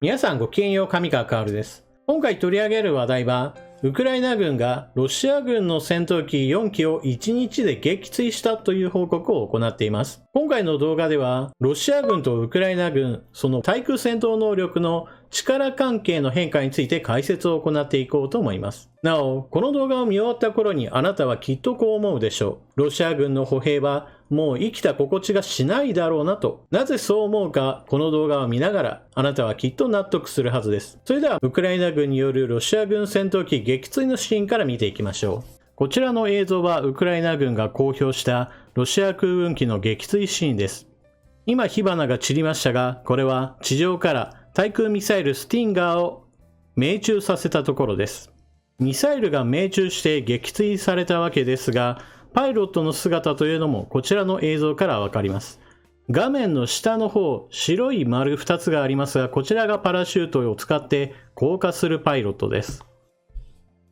皆さんごきげんよう、上川かおるです。今回取り上げる話題は、ウクライナ軍がロシア軍の戦闘機4機を1日で撃墜したという報告を行っています。今回の動画では、ロシア軍とウクライナ軍、その対空戦闘能力の力関係の変化について解説を行っていこうと思います。なお、この動画を見終わった頃にあなたはきっとこう思うでしょう。ロシア軍の歩兵はもう生きた心地がしないだろうなと。なぜそう思うか、この動画を見ながらあなたはきっと納得するはずです。それではウクライナ軍によるロシア軍戦闘機撃墜のシーンから見ていきましょう。こちらの映像はウクライナ軍が公表したロシア空軍機の撃墜シーンです。今火花が散りましたが、これは地上から対空ミサイルスティンガーを命中させたところです。ミサイルが命中して撃墜されたわけですが、パイロットの姿というのもこちらの映像からわかります。画面の下の方、白い丸2つがありますが、こちらがパラシュートを使って降下するパイロットです。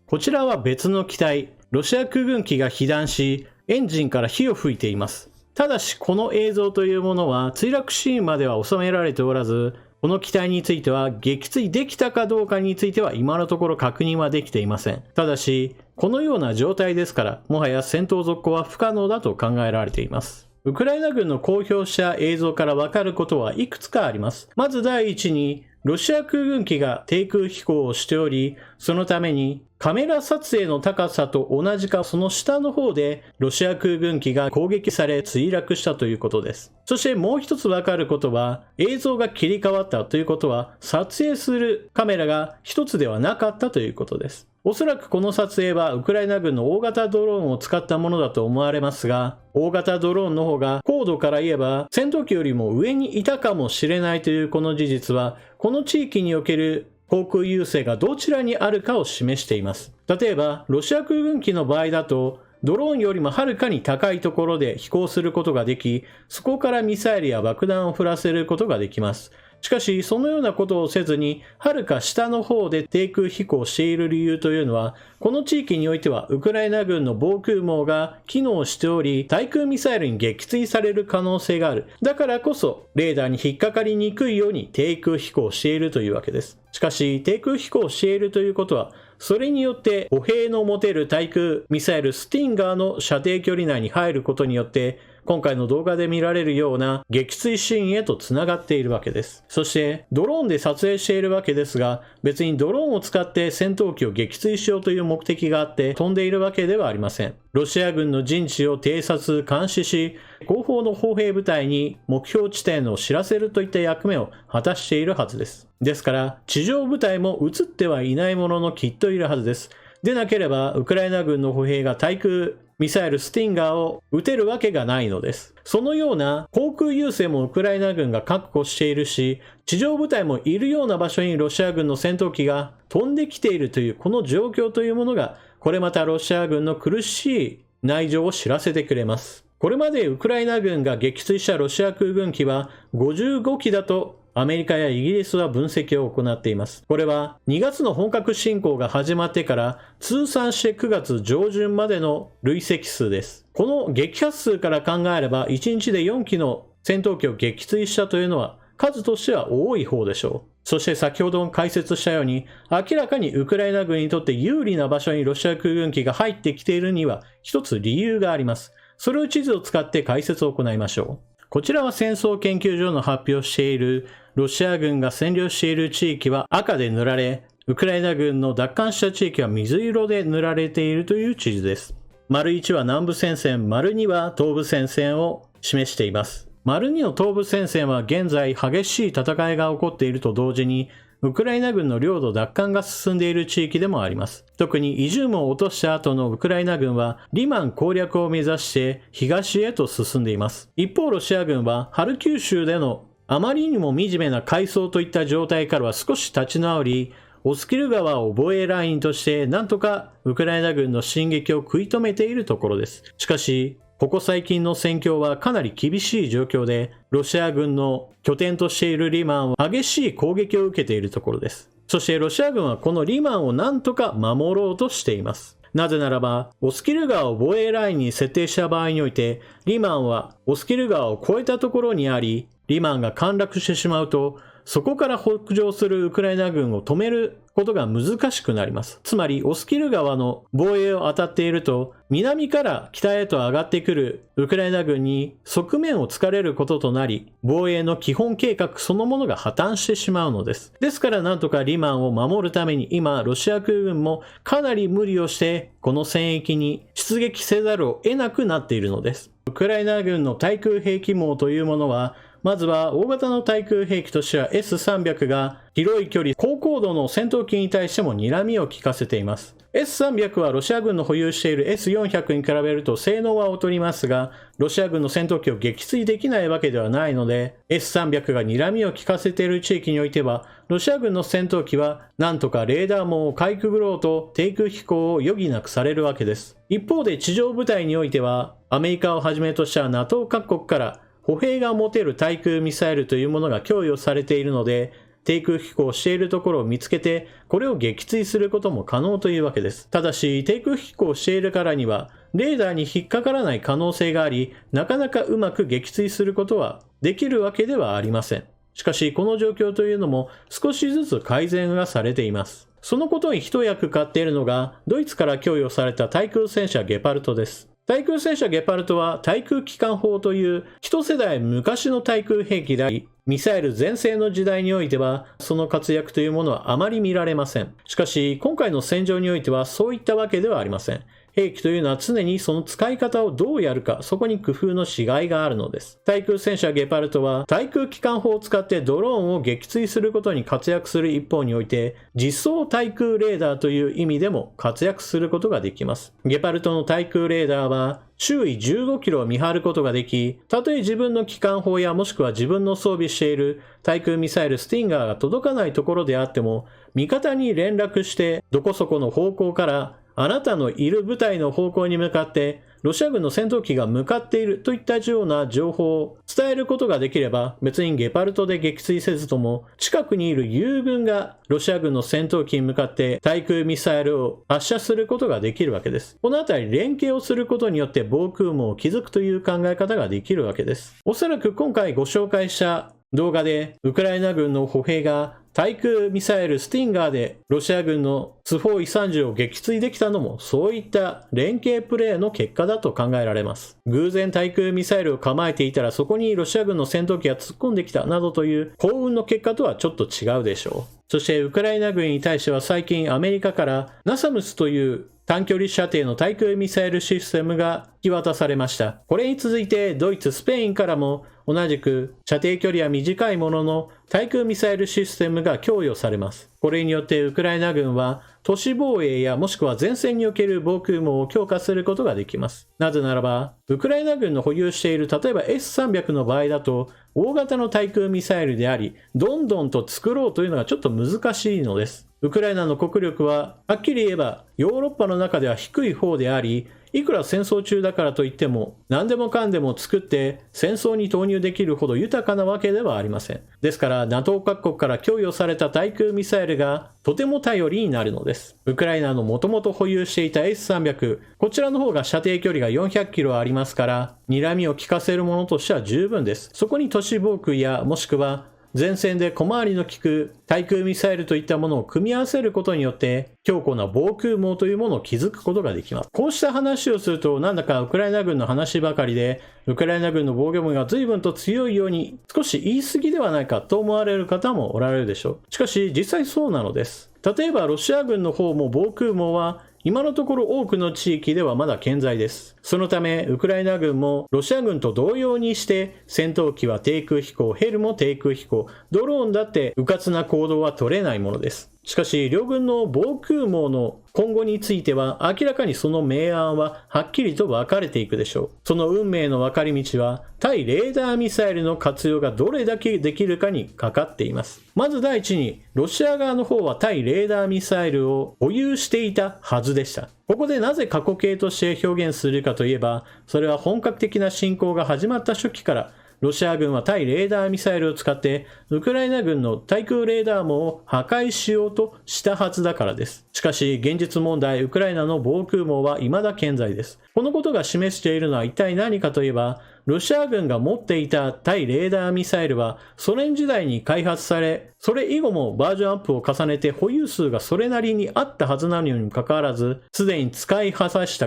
こちらは別の機体、ロシア空軍機が被弾し、エンジンから火を吹いています。ただしこの映像というものは墜落シーンまでは収められておらず、この機体については撃墜できたかどうかについては今のところ確認はできていません。ただし、このような状態ですから、もはや戦闘続行は不可能だと考えられています。ウクライナ軍の公表した映像からわかることはいくつかあります。まず第一に、ロシア空軍機が低空飛行をしており、そのためにカメラ撮影の高さと同じかその下の方でロシア空軍機が攻撃され墜落したということです。そしてもう一つわかることは、映像が切り替わったということは、撮影するカメラが一つではなかったということです。おそらくこの撮影はウクライナ軍の大型ドローンを使ったものだと思われますが、大型ドローンの方が高度から言えば戦闘機よりも上にいたかもしれないというこの事実は、この地域における航空優勢がどちらにあるかを示しています。例えば、ロシア空軍機の場合だと、ドローンよりもはるかに高いところで飛行することができ、そこからミサイルや爆弾を降らせることができます。しかし、そのようなことをせずに、はるか下の方で低空飛行している理由というのは、この地域においてはウクライナ軍の防空網が機能しており、対空ミサイルに撃墜される可能性がある。だからこそ、レーダーに引っかかりにくいように低空飛行しているというわけです。しかし、低空飛行しているということは、それによって歩兵の持てる対空ミサイルスティンガーの射程距離内に入ることによって、今回の動画で見られるような撃墜シーンへと繋がっているわけです。そしてドローンで撮影しているわけですが、別にドローンを使って戦闘機を撃墜しようという目的があって飛んでいるわけではありません。ロシア軍の陣地を偵察・監視し、後方の歩兵部隊に目標地点を知らせるといった役目を果たしているはずです。ですから、地上部隊も映ってはいないもののきっといるはずです。でなければ、ウクライナ軍の歩兵が対空ミサイルスティンガーを撃てるわけがないのです。そのような航空優勢もウクライナ軍が確保しているし、地上部隊もいるような場所にロシア軍の戦闘機が飛んできているというこの状況というものが、これまたロシア軍の苦しい内情を知らせてくれます。これまでウクライナ軍が撃墜したロシア空軍機は55機だとアメリカやイギリスは分析を行っています。これは2月の本格侵攻が始まってから通算して9月上旬までの累積数です。この撃破数から考えれば1日で4機の戦闘機を撃墜したというのは数としては多い方でしょう。そして先ほど解説したように、明らかにウクライナ軍にとって有利な場所にロシア空軍機が入ってきているには一つ理由があります。それを地図を使って解説を行いましょう。こちらは戦争研究所の発表しているロシア軍が占領している地域は赤で塗られ、ウクライナ軍の奪還した地域は水色で塗られているという地図です。丸1は南部戦線、丸2は東部戦線を示しています。丸2の東部戦線は現在激しい戦いが起こっていると同時に、ウクライナ軍の領土奪還が進んでいる地域でもあります。特にイジュームを落とした後のウクライナ軍はリマン攻略を目指して東へと進んでいます。一方ロシア軍はハルキウ州でのあまりにも惨めな回想といった状態からは少し立ち直り、オスキル川を防衛ラインとしてなんとかウクライナ軍の進撃を食い止めているところです。しかし、ここ最近の戦況はかなり厳しい状況で、ロシア軍の拠点としているリマンは激しい攻撃を受けているところです。そしてロシア軍はこのリマンをなんとか守ろうとしています。なぜならば、オスキル川を防衛ラインに設定した場合において、リマンはオスキル川を越えたところにあり、リマンが陥落してしまうと、そこから北上するウクライナ軍を止めることが難しくなります。つまり、オスキル川の防衛を当たっていると、南から北へと上がってくるウクライナ軍に側面を突かれることとなり、防衛の基本計画そのものが破綻してしまうのです。ですからなんとかリマンを守るために今、ロシア空軍もかなり無理をして、この戦域に出撃せざるを得なくなっているのです。ウクライナ軍の対空兵器網というものは、まずは大型の対空兵器としては S300 が広い距離、高高度の戦闘機に対しても睨みを利かせています。S300 はロシア軍の保有している S400 に比べると性能は劣りますが、ロシア軍の戦闘機を撃墜できないわけではないので、S300 が睨みを利かせている地域においては、ロシア軍の戦闘機はなんとかレーダー網をかいくぐろうと低空飛行を余儀なくされるわけです。一方で地上部隊においては、アメリカをはじめとした NATO 各国から歩兵が持てる対空ミサイルというものが供与されているので、低空飛行しているところを見つけて、これを撃墜することも可能というわけです。ただし、低空飛行しているからには、レーダーに引っかからない可能性があり、なかなかうまく撃墜することはできるわけではありません。しかし、この状況というのも少しずつ改善がされています。そのことに一役買っているのが、ドイツから供与された対空戦車ゲパルトです。対空戦車ゲパルトは対空機関砲という一世代昔の対空兵器であり、ミサイル全盛の時代においてはその活躍というものはあまり見られません。しかし今回の戦場においてはそういったわけではありません。兵器というのは常にその使い方をどうやるか、そこに工夫のしがいがあるのです。対空戦車ゲパルトは対空機関砲を使ってドローンを撃墜することに活躍する一方において、実装対空レーダーという意味でも活躍することができます。ゲパルトの対空レーダーは周囲15キロを見張ることができ、たとえ自分の機関砲やもしくは自分の装備している対空ミサイルスティンガーが届かないところであっても、味方に連絡してどこそこの方向からあなたのいる部隊の方向に向かってロシア軍の戦闘機が向かっているといったような情報を伝えることができれば、別にゲパルトで撃墜せずとも近くにいる友軍がロシア軍の戦闘機に向かって対空ミサイルを発射することができるわけです。このあたり連携をすることによって防空網を築くという考え方ができるわけです。おそらく今回ご紹介した動画でウクライナ軍の歩兵が対空ミサイルスティンガーでロシア軍のツフォーイ30を撃墜できたのもそういった連携プレーの結果だと考えられます。偶然対空ミサイルを構えていたらそこにロシア軍の戦闘機が突っ込んできたなどという幸運の結果とはちょっと違うでしょう。そしてウクライナ軍に対しては最近アメリカからナサムスという短距離射程の対空ミサイルシステムが引き渡されました。これに続いてドイツ、スペインからも同じく射程距離は短いものの対空ミサイルシステムが供与されます。これによってウクライナ軍は都市防衛やもしくは前線における防空網を強化することができます。なぜならば、ウクライナ軍の保有している例えば S300 の場合だと大型の対空ミサイルであり、どんどんと作ろうというのがちょっと難しいのです。ウクライナの国力ははっきり言えばヨーロッパの中では低い方であり、いくら戦争中だからといっても何でもかんでも作って戦争に投入できるほど豊かなわけではありません。ですから NATO 各国から供与された対空ミサイルがとても頼りになるのです。ウクライナのもともと保有していた S300、こちらの方が射程距離が400キロありますから、睨みを利かせるものとしては十分です。そこに都市防空やもしくは前線で小回りの利く対空ミサイルといったものを組み合わせることによって強固な防空網というものを築くことができます。こうした話をするとなんだかウクライナ軍の話ばかりで、ウクライナ軍の防御網が随分と強いように少し言い過ぎではないかと思われる方もおられるでしょう。しかし実際そうなのです。例えばロシア軍の方も防空網は今のところ多くの地域ではまだ健在です。そのためウクライナ軍もロシア軍と同様にして戦闘機は低空飛行、ヘルも低空飛行、ドローンだって迂闊な行動は取れないものです。しかし両軍の防空網の今後については明らかにその明暗ははっきりと分かれていくでしょう。その運命の分かれ道は対レーダーミサイルの活用がどれだけできるかにかかっています。まず第一にロシア側の方は対レーダーミサイルを保有していたはずでした。ここでなぜ過去形として表現するかといえば、それは本格的な侵攻が始まった初期からロシア軍は対レーダーミサイルを使ってウクライナ軍の対空レーダー網を破壊しようとしたはずだからです。しかし現実問題、ウクライナの防空網は未だ健在です。このことが示しているのは一体何かといえば、ロシア軍が持っていた対レーダーミサイルはソ連時代に開発され、それ以後もバージョンアップを重ねて保有数がそれなりにあったはずなのにもかかわらず、すでに使い果たし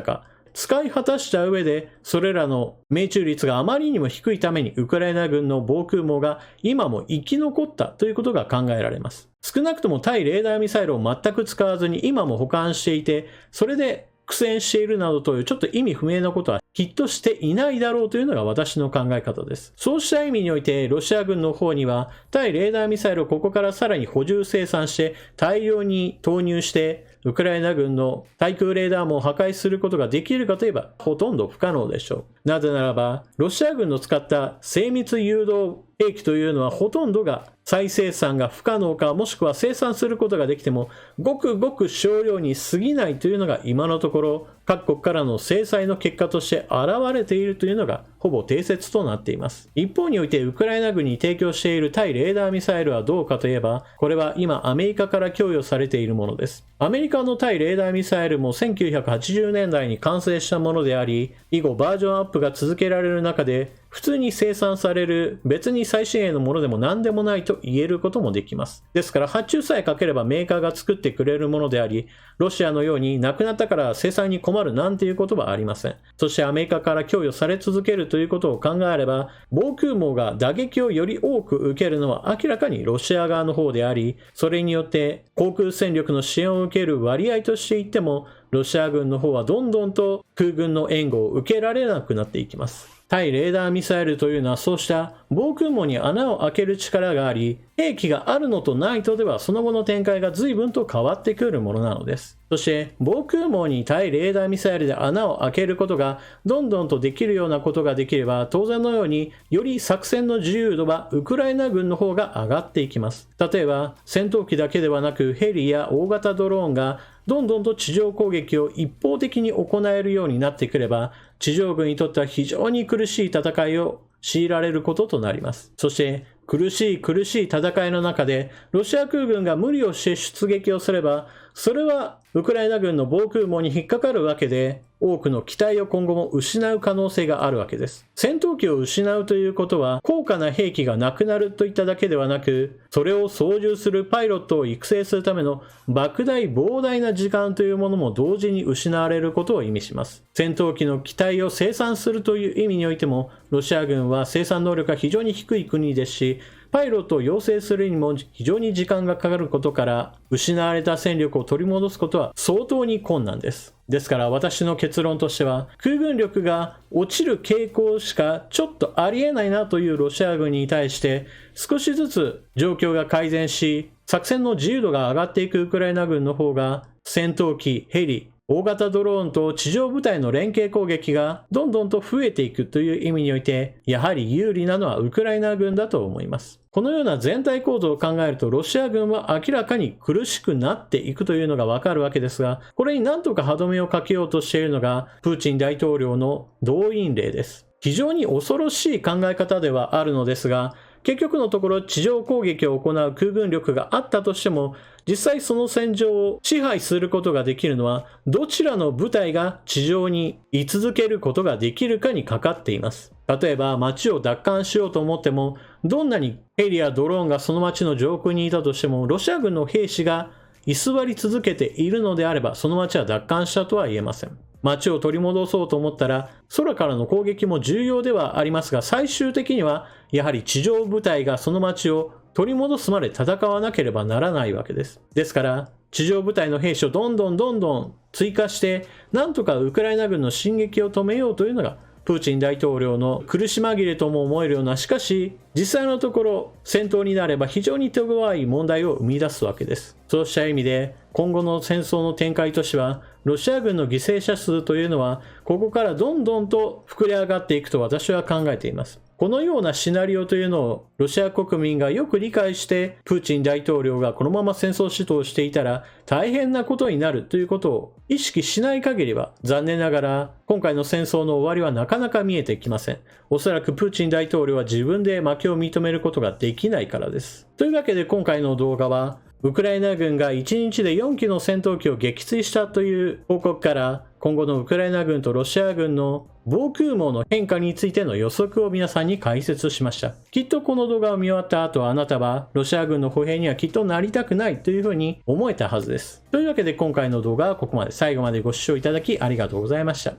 た上で、それらの命中率があまりにも低いために、ウクライナ軍の防空網が今も生き残ったということが考えられます。少なくとも対レーダーミサイルを全く使わずに今も保管していて、それで苦戦しているなどというちょっと意味不明なことはヒットしていないだろうというのが私の考え方です。そうした意味において、ロシア軍の方には対レーダーミサイルをここからさらに補充生産して大量に投入して、ウクライナ軍の対空レーダー網を破壊することができるかといえばほとんど不可能でしょう。なぜならば、ロシア軍の使った精密誘導兵器というのはほとんどが再生産が不可能か、もしくは生産することができてもごくごく少量に過ぎないというのが今のところ各国からの制裁の結果として現れているというのがほぼ定説となっています。一方においてウクライナ軍に提供している対レーダーミサイルはどうかといえば、これは今アメリカから供与されているものです。アメリカの対レーダーミサイルも1980年代に完成したものであり、以後バージョンアップが続けられる中で普通に生産される別に最新鋭のものでも何でもないと言えることもできます。ですから発注さえかければメーカーが作ってくれるものであり、ロシアのようになくなったから生産に困るなんていうことはありません。そしてアメリカから供与され続けるということを考えれば、防空網が打撃をより多く受けるのは明らかにロシア側の方であり、それによって航空戦力の支援を受ける割合としていっても、ロシア軍の方はどんどんと空軍の援護を受けられなくなっていきます。対レーダーミサイルというのはそうした防空網に穴を開ける力があり、兵器があるのとないとではその後の展開が随分と変わってくるものなのです。そして防空網に対レーダーミサイルで穴を開けることがどんどんとできるようなことができれば、当然のようにより作戦の自由度はウクライナ軍の方が上がっていきます。例えば戦闘機だけではなくヘリや大型ドローンがどんどんと地上攻撃を一方的に行えるようになってくれば、地上軍にとっては非常に苦しい戦いを強いられることとなります。そして苦しい戦いの中でロシア空軍が無理をして出撃をすれば、それはウクライナ軍の防空網に引っかかるわけで、多くの機体を今後も失う可能性があるわけです。戦闘機を失うということは高価な兵器がなくなるといっただけではなく、それを操縦するパイロットを育成するための莫大膨大な時間というものも同時に失われることを意味します。戦闘機の機体を生産するという意味においても、ロシア軍は生産能力が非常に低い国ですし、パイロットを養成するにも非常に時間がかかることから、失われた戦力を取り戻すことは相当に困難です。ですから私の結論としては、空軍力が落ちる傾向しかちょっとありえないなというロシア軍に対して、少しずつ状況が改善し、作戦の自由度が上がっていくウクライナ軍の方が、戦闘機、ヘリ、大型ドローンと地上部隊の連携攻撃がどんどんと増えていくという意味において、やはり有利なのはウクライナ軍だと思います。このような全体構造を考えると、ロシア軍は明らかに苦しくなっていくというのがわかるわけですが、これに何とか歯止めをかけようとしているのがプーチン大統領の動員令です。非常に恐ろしい考え方ではあるのですが、結局のところ地上攻撃を行う空軍力があったとしても、実際その戦場を支配することができるのは、どちらの部隊が地上に居続けることができるかにかかっています。例えば街を奪還しようと思っても、どんなにヘリやドローンがその街の上空にいたとしても、ロシア軍の兵士が居座り続けているのであれば、その街は奪還したとは言えません。街を取り戻そうと思ったら、空からの攻撃も重要ではありますが、最終的にはやはり地上部隊がその街を取り戻すまで戦わなければならないわけです。ですから、地上部隊の兵士をどんどん追加して、なんとかウクライナ軍の進撃を止めようというのが、プーチン大統領の苦し紛れとも思えるような、しかし実際のところ戦闘になれば非常に手強い問題を生み出すわけです。そうした意味で今後の戦争の展開としては、ロシア軍の犠牲者数というのはここからどんどんと膨れ上がっていくと私は考えています。このようなシナリオというのをロシア国民がよく理解して、プーチン大統領がこのまま戦争指導をしていたら大変なことになるということを意識しない限りは、残念ながら今回の戦争の終わりはなかなか見えてきません。おそらくプーチン大統領は自分で負けを認めることができないからです。というわけで今回の動画は、ウクライナ軍が1日で4機の戦闘機を撃墜したという報告から、今後のウクライナ軍とロシア軍の防空網の変化についての予測を皆さんに解説しました。きっとこの動画を見終わった後、あなたはロシア軍の歩兵にはきっとなりたくないというふうに思えたはずです。というわけで今回の動画はここまで。最後までご視聴いただきありがとうございました。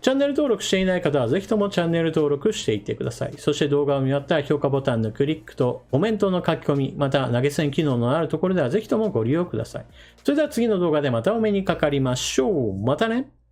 チャンネル登録していない方はぜひともチャンネル登録していってください。そして動画を見終わったら評価ボタンのクリックとコメントの書き込み、また投げ銭機能のあるところではぜひともご利用ください。それでは次の動画でまたお目にかかりましょう。またね。